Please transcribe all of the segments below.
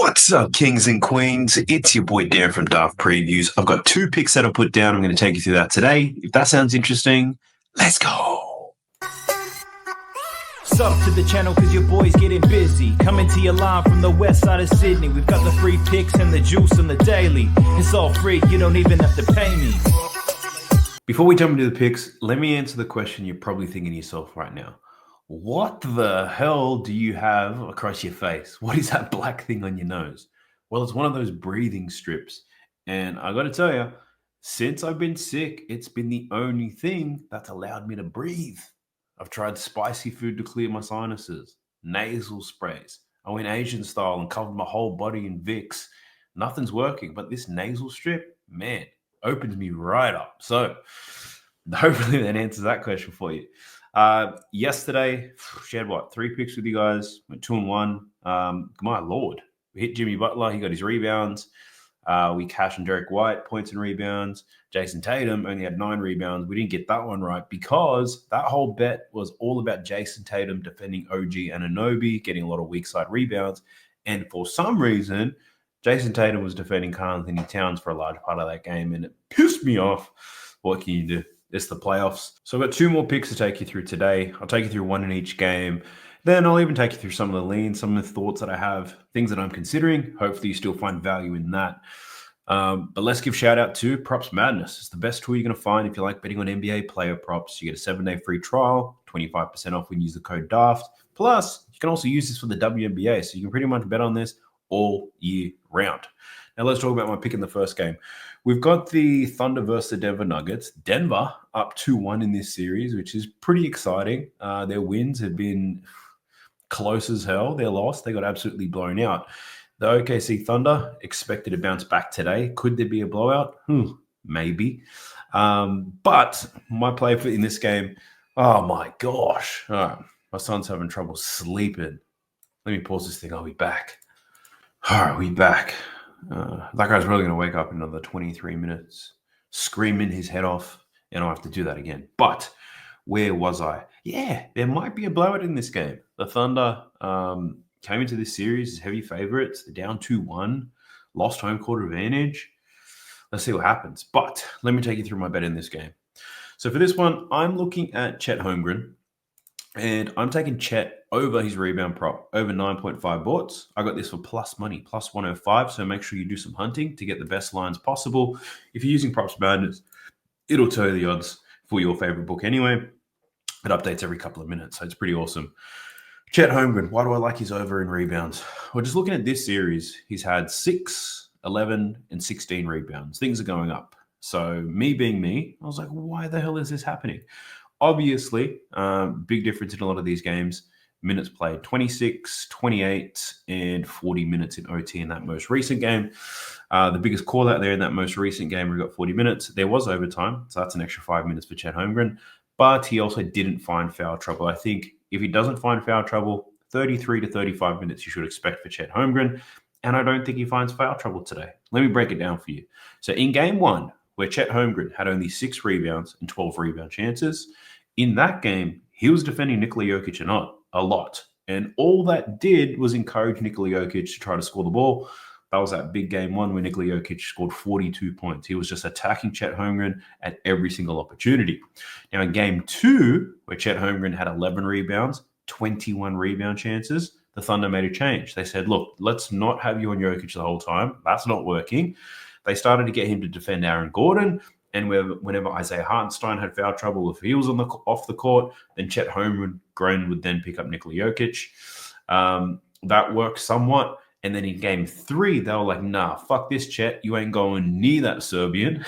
What's up, kings and queens? It's your boy Dan from Daft Previews. I've got 2 picks that I put down. I'm going to take you through that today. If that sounds interesting, let's go. Sub to the channel because your boy's getting busy. Coming to you live from the west side of Sydney. We've got the free picks and the juice and the daily. It's all free, you don't even have to pay me. Before we jump into the picks, let me answer the question you're probably thinking to yourself right now. What the hell do you have across your face? What is that black thing on your nose? Well, it's one of those breathing strips. And I got to tell you, since I've been sick, it's been the only thing that's allowed me to breathe. I've tried spicy food to clear my sinuses, nasal sprays. I went Asian style and covered my whole body in Vicks. Nothing's working, but this nasal strip, man, opens me right up. So hopefully that answers that question for you. Yesterday, shared 3 picks with you guys. Went 2-1. My lord, we hit Jimmy Butler. He got his rebounds. We cashed on Derek White, points and rebounds. Jason Tatum only had 9 rebounds. We didn't get that one right because that whole bet was all about Jason Tatum defending OG Anunoby, getting a lot of weak side rebounds. And for some reason, Jason Tatum was defending Karl Anthony Towns for a large part of that game, and it pissed me off. What can you do? It's the playoffs. So I've got 2 more picks to take you through today. I'll take you through one in each game. Then I'll even take you through some of the leans, some of the thoughts that I have, things that I'm considering. Hopefully you still find value in that. But let's give shout out to Props Madness. It's the best tool you're going to find if you like betting on NBA player props. You get a 7-day free trial, 25% off when you use the code DAFT. Plus, you can also use this for the WNBA, so you can pretty much bet on this all year round. Now let's talk about my pick in the first game. We've got the Thunder versus the Denver Nuggets. Denver up 2-1 in this series, which is pretty exciting. Their wins have been close as hell. Their loss, they got absolutely blown out. The OKC Thunder expected to bounce back today. Could there be a blowout? Maybe. But my play in this game, oh my gosh. My son's having trouble sleeping. Let me pause this thing. I'll be back. All right, we back. That guy's really going to wake up in another 23 minutes, screaming his head off, and I'll have to do that again. But where was I? Yeah, there might be a blowout in this game. The Thunder came into this series as heavy favorites. They're down 2-1, lost home court advantage. Let's see what happens. But let me take you through my bet in this game. So for this one, I'm looking at Chet Holmgren. And I'm taking Chet over his rebound prop, over 9.5 boards. I got this for plus money, plus 105. So make sure you do some hunting to get the best lines possible. If you're using Props Madness, it'll tell you the odds for your favorite book anyway. It updates every couple of minutes, so it's pretty awesome. Chet Holmgren, why do I like his over in rebounds? Well, just looking at this series, he's had 6, 11, and 16 rebounds. Things are going up. So me being me, I was like, why the hell is this happening? Obviously, big difference in a lot of these games. Minutes played 26, 28, and 40 minutes in OT in that most recent game. The biggest call out there in that most recent game, we got 40 minutes. There was overtime, so that's an extra 5 minutes for Chet Holmgren. But he also didn't find foul trouble. I think if he doesn't find foul trouble, 33 to 35 minutes you should expect for Chet Holmgren. And I don't think he finds foul trouble today. Let me break it down for you. So in game 1, where Chet Holmgren had only 6 rebounds and 12 rebound chances, in that game, he was defending Nikola Jokic a lot. And all that did was encourage Nikola Jokic to try to score the ball. That was that big game 1 where Nikola Jokic scored 42 points. He was just attacking Chet Holmgren at every single opportunity. Now in game 2, where Chet Holmgren had 11 rebounds, 21 rebound chances, the Thunder made a change. They said, look, let's not have you on Jokic the whole time. That's not working. They started to get him to defend Aaron Gordon. And whenever Isaiah Hartenstein had foul trouble, if he was off the court, then Chet Holmgren would then pick up Nikola Jokic. That worked somewhat. And then in game 3, they were like, nah, fuck this, Chet. You ain't going near that Serbian.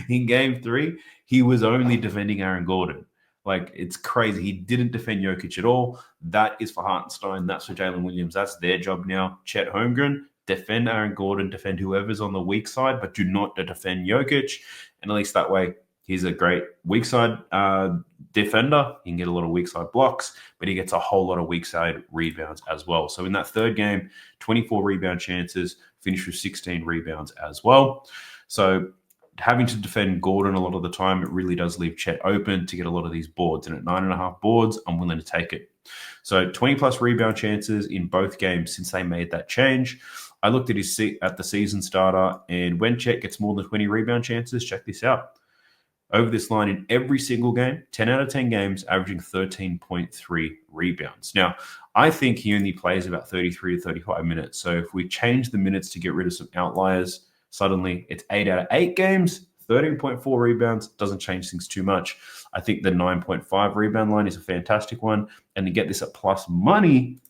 In game 3, he was only defending Aaron Gordon. Like, it's crazy. He didn't defend Jokic at all. That is for Hartenstein. That's for Jalen Williams. That's their job now. Chet Holmgren, defend Aaron Gordon, defend whoever's on the weak side, but do not defend Jokic. And at least that way, he's a great weak side defender. He can get a lot of weak side blocks, but he gets a whole lot of weak side rebounds as well. So in that third game, 24 rebound chances, finished with 16 rebounds as well. So having to defend Gordon a lot of the time, it really does leave Chet open to get a lot of these boards. And at 9.5 boards, I'm willing to take it. So 20 plus rebound chances in both games since they made that change. I looked at his seat at the season starter, and when Chet gets more than 20 rebound chances, check this out. Over this line in every single game, 10 out of 10 games, averaging 13.3 rebounds. Now, I think he only plays about 33 to 35 minutes. So if we change the minutes to get rid of some outliers, suddenly it's 8 out of 8 games, 13.4 rebounds. Doesn't change things too much. I think the 9.5 rebound line is a fantastic one. And to get this at plus money,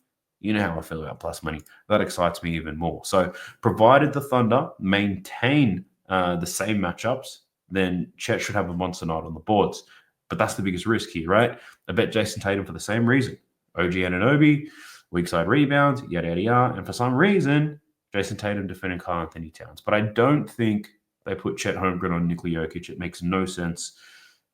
you know how I feel about plus money. That excites me even more. So provided the Thunder maintain the same matchups, then Chet should have a monster night on the boards. But that's the biggest risk here, right? I bet Jason Tatum for the same reason. OG Anunoby, weak side rebounds, yada, yada, yada. And for some reason, Jason Tatum defending Karl Anthony Towns. But I don't think they put Chet Holmgren on Nikola Jokic. It makes no sense.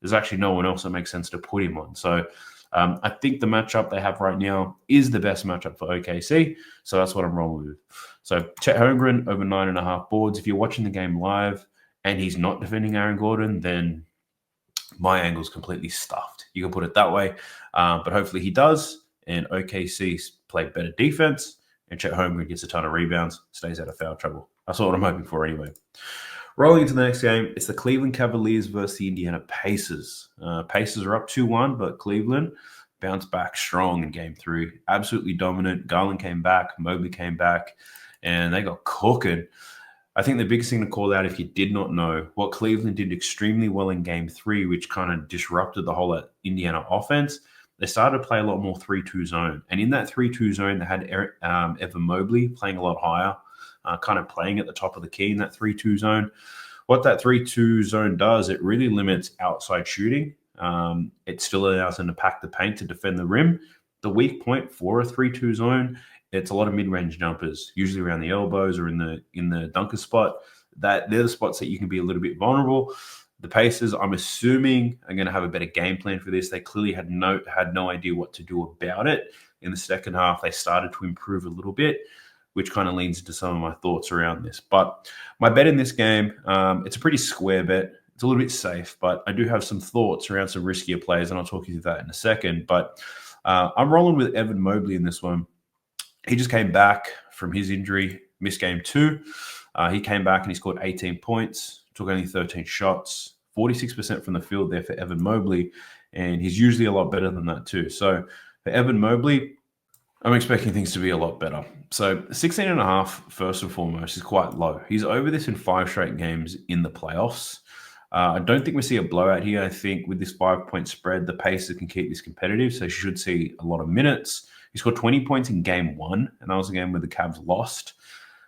There's actually no one else that makes sense to put him on. So I think the matchup they have right now is the best matchup for OKC. So that's what I'm rolling with. So Chet Holmgren over 9.5 boards. If you're watching the game live and he's not defending Aaron Gordon, then my angle's completely stuffed. You can put it that way. But hopefully he does. And OKC play better defense. And Chet Holmgren gets a ton of rebounds, stays out of foul trouble. That's what I'm hoping for anyway. Rolling into the next game, it's the Cleveland Cavaliers versus the Indiana Pacers. Pacers are up 2-1, but Cleveland bounced back strong in game 3. Absolutely dominant. Garland came back, Mobley came back, and they got cooking. I think the biggest thing to call out, if you did not know, what Cleveland did extremely well in game 3, which kind of disrupted the whole Indiana offense, they started to play a lot more 3-2 zone. And in that 3-2 zone, they had Evan Mobley playing a lot higher, kind of playing at the top of the key in that 3-2 zone. What that 3-2 zone does, it really limits outside shooting. It still allows them to pack the paint to defend the rim. The weak point for a 3-2 zone, it's a lot of mid-range jumpers, usually around the elbows or in the dunker spot. They're the spots that you can be a little bit vulnerable. The Pacers, I'm assuming, are going to have a better game plan for this. They clearly had no idea what to do about it. In the second half, they started to improve a little bit, which kind of leads into some of my thoughts around this. But my bet in this game, it's a pretty square bet. It's a little bit safe, but I do have some thoughts around some riskier plays, and I'll talk you through that in a second. But I'm rolling with Evan Mobley in this one. He just came back from his injury, missed game 2. He came back and he scored 18 points, took only 13 shots, 46% from the field there for Evan Mobley, and he's usually a lot better than that too. So for Evan Mobley, I'm expecting things to be a lot better. So 16.5, first and foremost, is quite low. He's over this in 5 straight games in the playoffs. I don't think we see a blowout here. I think with this 5-point spread, the Pacers can keep this competitive, so you should see a lot of minutes. He scored 20 points in game 1, and that was a game where the Cavs lost.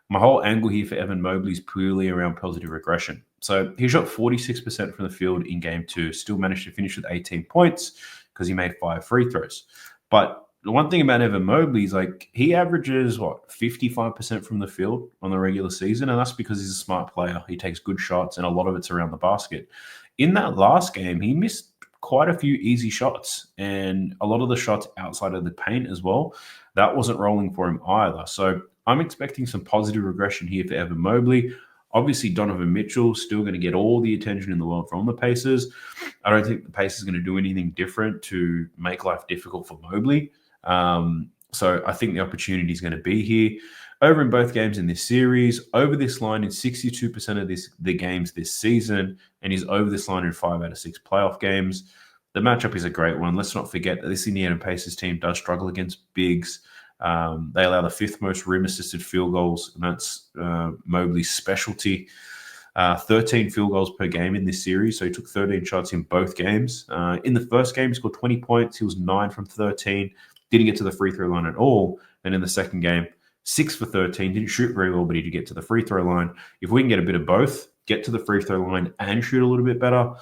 My whole angle here for Evan Mobley is purely around positive regression. So he shot 46% from the field in game 2, still managed to finish with 18 points because he made 5 free throws. But the one thing about Evan Mobley is he averages 55% from the field on the regular season, and that's because he's a smart player. He takes good shots, and a lot of it's around the basket. In that last game, he missed quite a few easy shots, and a lot of the shots outside of the paint as well. That wasn't rolling for him either. So I'm expecting some positive regression here for Evan Mobley. Obviously, Donovan Mitchell still going to get all the attention in the world from the Pacers. I don't think the Pacers are going to do anything different to make life difficult for Mobley. So I think the opportunity is going to be here. Over in both games in this series, over this line in 62% of the games this season, and he's over this line in 5 out of 6 playoff games. The matchup is a great one. Let's not forget that this Indiana Pacers team does struggle against bigs. They allow the 5th most rim-assisted field goals, and that's Mobley's specialty. 13 field goals per game in this series, so he took 13 shots in both games. In the first game, he scored 20 points. He was 9 from 13. Didn't get to the free throw line at all. And in the second game, 6 for 13. Didn't shoot very well, but he did get to the free throw line. If we can get a bit of both, get to the free throw line and shoot a little bit better,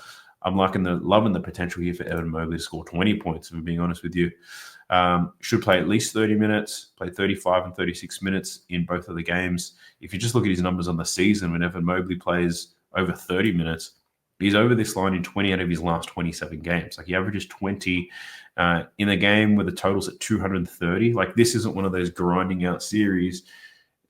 I'm loving the potential here for Evan Mobley to score 20 points, if I'm being honest with you. Should play at least 30 minutes, played 35 and 36 minutes in both of the games. If you just look at his numbers on the season, when Evan Mobley plays over 30 minutes, he's over this line in 20 out of his last 27 games. He averages 20 in a game where the total's at 230. This isn't one of those grinding out series.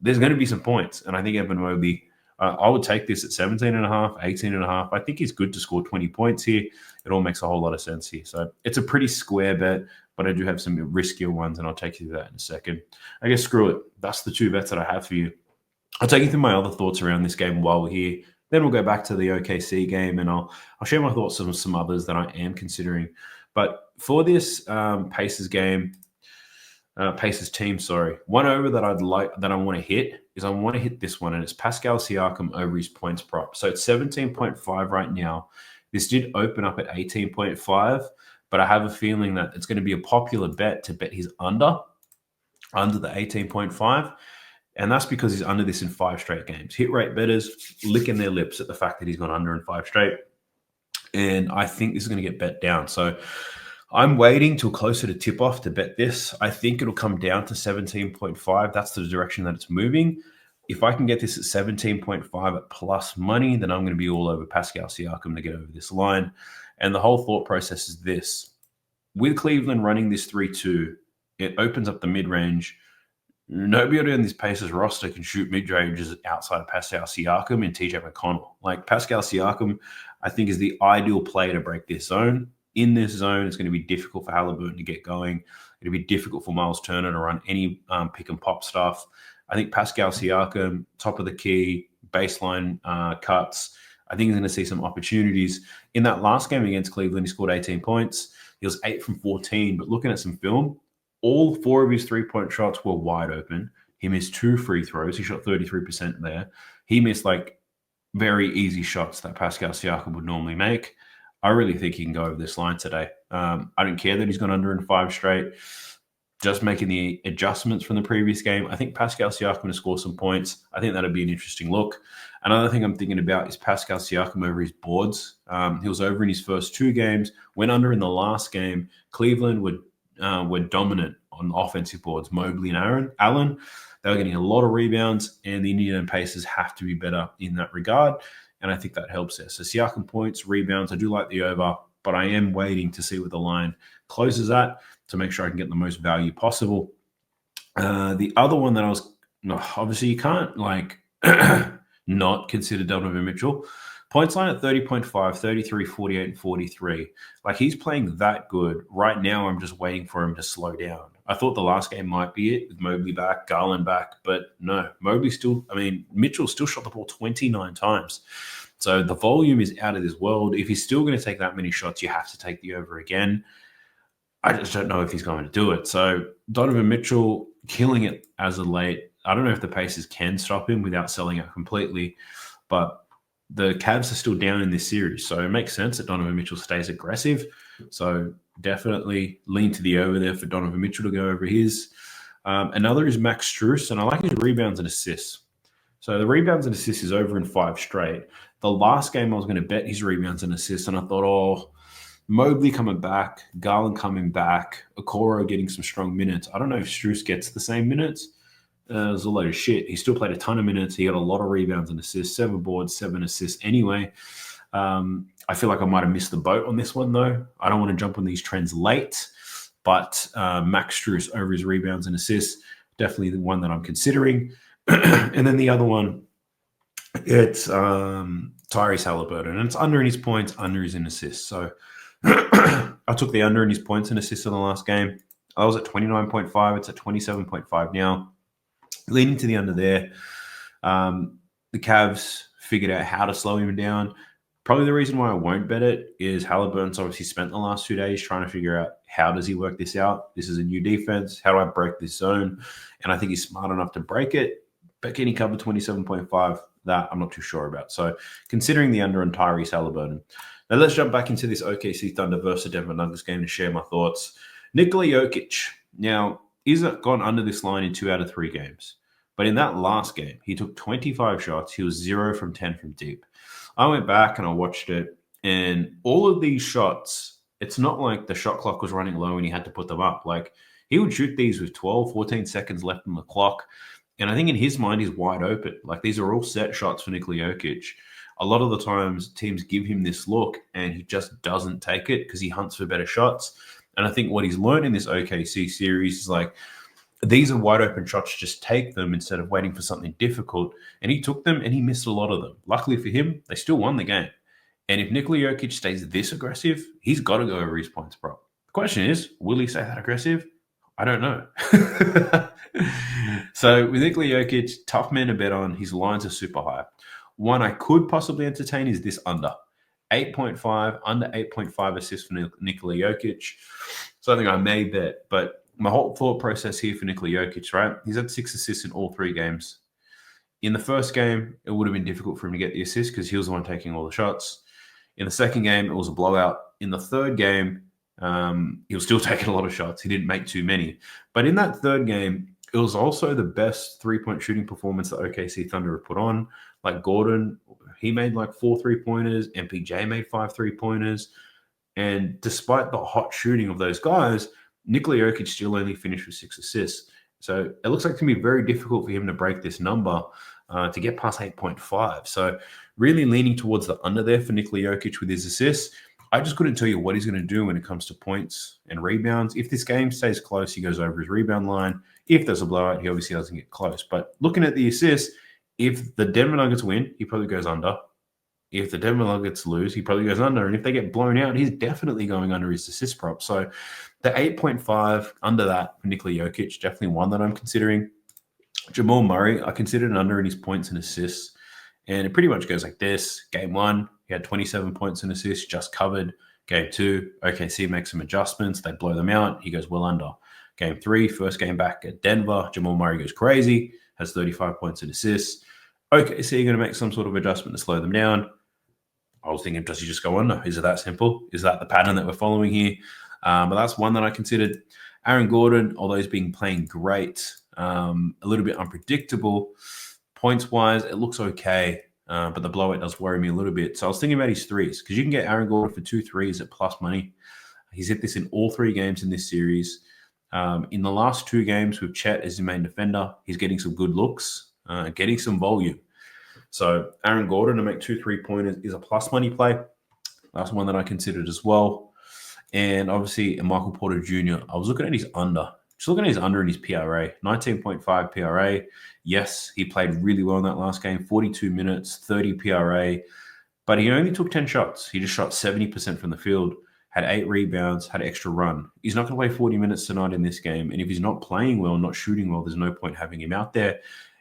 There's going to be some points, and I think Evan Mobley I would take this at 17.5, 18.5. I think he's good to score 20 points here. It all makes a whole lot of sense here. So it's a pretty square bet, but I do have some riskier ones, and I'll take you through that in a second. I guess screw it. That's the two bets that I have for you. I'll take you through my other thoughts around this game while we're here. Then we'll go back to the OKC game, and I'll share my thoughts on some others that I am considering. But for this Pacers game, Pacers team, one over that I want to hit is I want to hit this one, and it's Pascal Siakam over his points prop. So it's 17.5 right now. This did open up at 18.5, but I have a feeling that it's going to be a popular bet to bet he's under the 18.5. And that's because he's under this in 5 straight games. Hit rate bettors licking their lips at the fact that he's gone under in 5 straight. And I think this is going to get bet down. So I'm waiting till closer to tip off to bet this. I think it'll come down to 17.5. That's the direction that it's moving. If I can get this at 17.5 at plus money, then I'm going to be all over Pascal Siakam to get over this line. And the whole thought process is this. With Cleveland running this 3-2, it opens up the mid-range. Nobody on this Pacers roster can shoot mid-ranges outside of Pascal Siakam and TJ McConnell. Like Pascal Siakam, I think, is the ideal player to break this zone. In this zone, it's going to be difficult for Halliburton to get going. It'll be difficult for Miles Turner to run any pick and pop stuff. I think Pascal Siakam, top of the key, baseline cuts. I think he's going to see some opportunities. In that last game against Cleveland, he scored 18 points. He was 8 from 14. But looking at some film, all 4 of his three-point shots were wide open. He missed 2 free throws. He shot 33% there. He missed very easy shots that Pascal Siakam would normally make. I really think he can go over this line today. I don't care that he's gone under in 5 straight. Just making the adjustments from the previous game. I think Pascal Siakam to score some points. I think that'd be an interesting look. Another thing I'm thinking about is Pascal Siakam over his boards. He was over in his first 2 games, went under in the last game. Cleveland were dominant on offensive boards. Mobley and Allen, they were getting a lot of rebounds, and the Indiana Pacers have to be better in that regard. And I think that helps there. So Siakam points, rebounds, I do like the over, but I am waiting to see what the line closes at to make sure I can get the most value possible. The other one that obviously you can't not consider Donovan Mitchell. Points line at 30.5, 33, 48, and 43. He's playing that good. Right now, I'm just waiting for him to slow down. I thought the last game might be it with Mobley back, Garland back, but no. Mitchell still shot the ball 29 times. So the volume is out of this world. If he's still going to take that many shots, you have to take the over again. I just don't know if he's going to do it. So Donovan Mitchell killing it as of late. I don't know if the Pacers can stop him without selling out completely, but the Cavs are still down in this series. So it makes sense that Donovan Mitchell stays aggressive. So definitely lean to the over there for Donovan Mitchell to go over his. Another is Max Strus, and I like his rebounds and assists. So the rebounds and assists is over in 5 straight. The last game I was going to bet his rebounds and assists, and I thought, Mobley coming back, Garland coming back, Okoro getting some strong minutes. I don't know if Strus gets the same minutes. It was a load of shit. He still played a ton of minutes. He got a lot of rebounds and assists, 7 boards, 7 assists anyway. I feel like I might have missed the boat on this one, though. I don't want to jump on these trends late, but Max Strus over his rebounds and assists, definitely the one that I'm considering. And then the other one, it's Tyrese Halliburton, and it's under in his points, under his in assists. So I took the under in his points and assists in the last game. I was at 29.5. It's at 27.5 now. Leaning to the under there. The Cavs figured out how to slow him down. Probably the reason why I won't bet it is Halliburton's obviously spent the last 2 days trying to figure out how does he work this out. This is a new defense. How do I break this zone? And I think he's smart enough to break it. But can he cover 27.5? That I'm not too sure about. So considering the under on Tyrese Halliburton. Now let's jump back into this OKC Thunder versus Denver Nuggets game to share my thoughts. Nikola Jokic. Now, he's gone under this line in 2 out of 3 games. But in that last game, he took 25 shots. He was 0 from 10 from deep. I went back and I watched it. And all of these shots, it's not like the shot clock was running low and he had to put them up. He would shoot these with 12, 14 seconds left on the clock. And I think in his mind, he's wide open. These are all set shots for Nikola Jokic. A lot of the times, teams give him this look and he just doesn't take it because he hunts for better shots. And I think what he's learned in this OKC series is These are wide open shots. Just take them instead of waiting for something difficult. And he took them and he missed a lot of them. Luckily for him, they still won the game. And if Nikola Jokic stays this aggressive, he's got to go over his points prop. The question is, will he stay that aggressive? I don't know. So with Nikola Jokic, tough man to bet on. His lines are super high. One I could possibly entertain is this under. 8.5, under 8.5 assists for Nikola Jokic. Something I may bet, but my whole thought process here for Nikola Jokic, right? He's had 6 assists in all 3 games. In the first game, it would have been difficult for him to get the assist because he was the one taking all the shots. In the second game, it was a blowout. In the third game, he was still taking a lot of shots. He didn't make too many. But in that third game, it was also the best 3-point shooting performance that OKC Thunder have put on. Like Gordon, he made like 4 3-pointers. MPJ made 5 3-pointers. And despite the hot shooting of those guys, Nikola Jokic still only finished with 6 assists. So it looks like it's going to be very difficult for him to break this number to get past 8.5. So really leaning towards the under there for Nikola Jokic with his assists. I just couldn't tell you what he's going to do when it comes to points and rebounds. If this game stays close, he goes over his rebound line. If there's a blowout, he obviously doesn't get close. But looking at the assists, if the Denver Nuggets win, he probably goes under. If the Denver Nuggets lose, he probably goes under. And if they get blown out, he's definitely going under his assist prop. So the 8.5 under that for Nikola Jokic, definitely one that I'm considering. Jamal Murray, I considered an under in his points and assists. And it pretty much goes like this. Game 1, he had 27 points and assists, just covered. Game 2, OKC makes some adjustments. They blow them out. He goes well under. Game 3, first game back at Denver. Jamal Murray goes crazy, has 35 points and assists. OKC are going to make some sort of adjustment to slow them down. I was thinking, does he just go under? Is it that simple? Is that the pattern that we're following here? But that's one that I considered. Aaron Gordon, although he's been playing great, a little bit unpredictable. Points-wise, it looks okay, but the blowout does worry me a little bit. So I was thinking about his threes, because you can get Aaron Gordon for 2 threes at plus money. He's hit this in all 3 games in this series. In the last 2 games with Chet as the main defender, he's getting some good looks, getting some volume. So Aaron Gordon to make 2 3-pointers is a plus money play. That's one that I considered as well. And obviously, Michael Porter Jr., I was looking at his under. Just looking at his under in his PRA, 19.5 PRA. Yes, he played really well in that last game, 42 minutes, 30 PRA. But he only took 10 shots. He just shot 70% from the field, had 8 rebounds, had extra run. He's not going to play 40 minutes tonight in this game. And if he's not playing well, not shooting well, there's no point having him out there.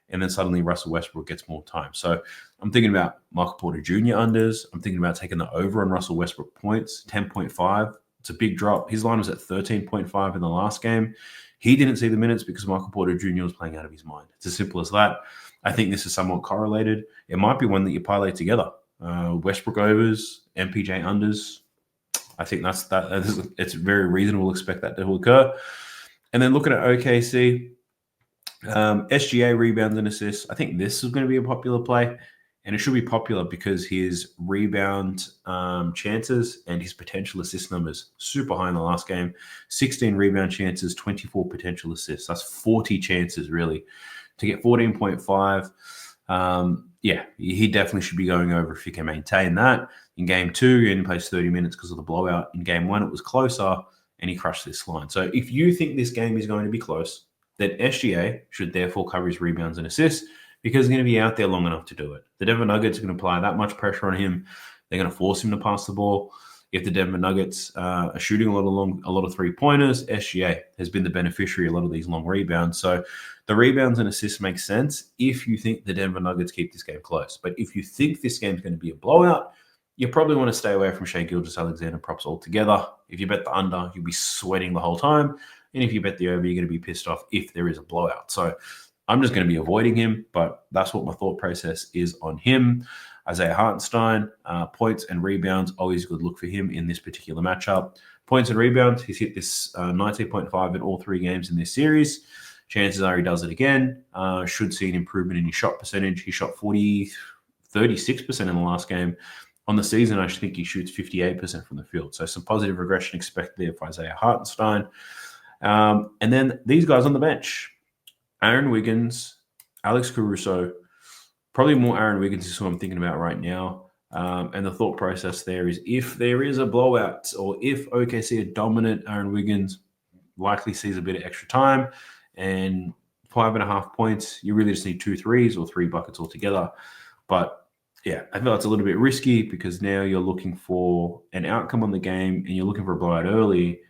And then suddenly Russell Westbrook gets more time. So I'm thinking about Michael Porter Jr. unders. I'm thinking about taking the over on Russell Westbrook points, 10.5. It's a big drop. His line was at 13.5 in the last game. He didn't see the minutes because Michael Porter Jr. was playing out of his mind. It's as simple as that. I think this is somewhat correlated. It might be one that you parlay together. Westbrook overs, MPJ unders. I think it's very reasonable to expect that to occur. And then looking at OKC, SGA rebounds and assists. I think this is going to be a popular play, and it should be popular because his rebound chances and his potential assist numbers super high in the last game. 16 rebound chances, 24 potential assists. That's 40 chances really to get 14.5. Yeah, he definitely should be going over if he can maintain that. In game 2, he only plays 30 minutes because of the blowout. In game 1, it was closer, and he crushed this line. So if you think this game is going to be close, then SGA should therefore cover his rebounds and assists because he's going to be out there long enough to do it. The Denver Nuggets are going to apply that much pressure on him. They're going to force him to pass the ball. If the Denver Nuggets are shooting a lot of 3-pointers, SGA has been the beneficiary of a lot of these long rebounds. So the rebounds and assists make sense if you think the Denver Nuggets keep this game close. But if you think this game's going to be a blowout, you probably want to stay away from Shai Gilgeous-Alexander props altogether. If you bet the under, you'll be sweating the whole time. And if you bet the over, you're going to be pissed off if there is a blowout. So I'm just going to be avoiding him, but that's what my thought process is on him. Isaiah Hartenstein, points and rebounds, always a good look for him in this particular matchup. Points and rebounds, he's hit this 19.5 in all 3 games in this series. Chances are he does it again. Should see an improvement in his shot percentage. He shot 36% in the last game. On the season, I think he shoots 58% from the field. So some positive regression expected there for Isaiah Hartenstein. And then these guys on the bench, Aaron Wiggins, Alex Caruso, probably more Aaron Wiggins is who I'm thinking about right now. And the thought process there is if there is a blowout or if OKC are dominant, Aaron Wiggins likely sees a bit of extra time and 5.5 points, you really just need 2 threes or 3 buckets altogether. But yeah, I feel it's a little bit risky because now you're looking for an outcome on the game and you're looking for a blowout early,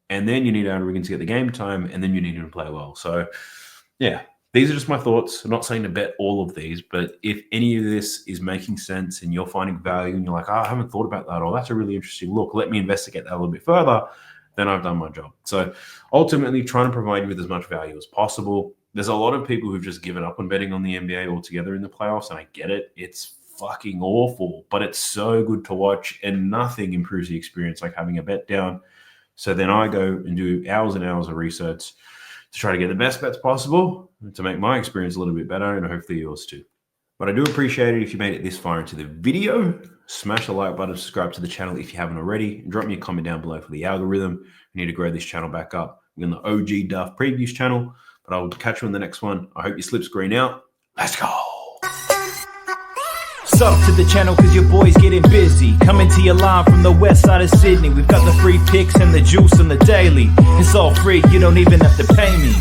and then you need Aaron Wiggins to get the game time, and then you need him to play well. So yeah, these are just my thoughts. I'm not saying to bet all of these, but if any of this is making sense and you're finding value and you're like, oh, I haven't thought about that, or that's a really interesting look, let me investigate that a little bit further, then I've done my job. So ultimately trying to provide you with as much value as possible. There's a lot of people who've just given up on betting on the NBA altogether in the playoffs, and I get it. It's fucking awful, but it's so good to watch, and nothing improves the experience like having a bet down. So then I go and do hours and hours of research to try to get the best bets possible to make my experience a little bit better, and hopefully yours too. But I do appreciate it if you made it this far into the video. Smash the like button, subscribe to the channel if you haven't already, and drop me a comment down below for the algorithm. We need to grow this channel back up. We're on the OG Duff Previews channel, but I'll catch you on the next one. I hope your slip's green out. Let's go. Sub to the channel cause your boy's getting busy. Coming to your line from the west side of Sydney. We've got the free picks and the juice on the daily. It's all free, you don't even have to pay me.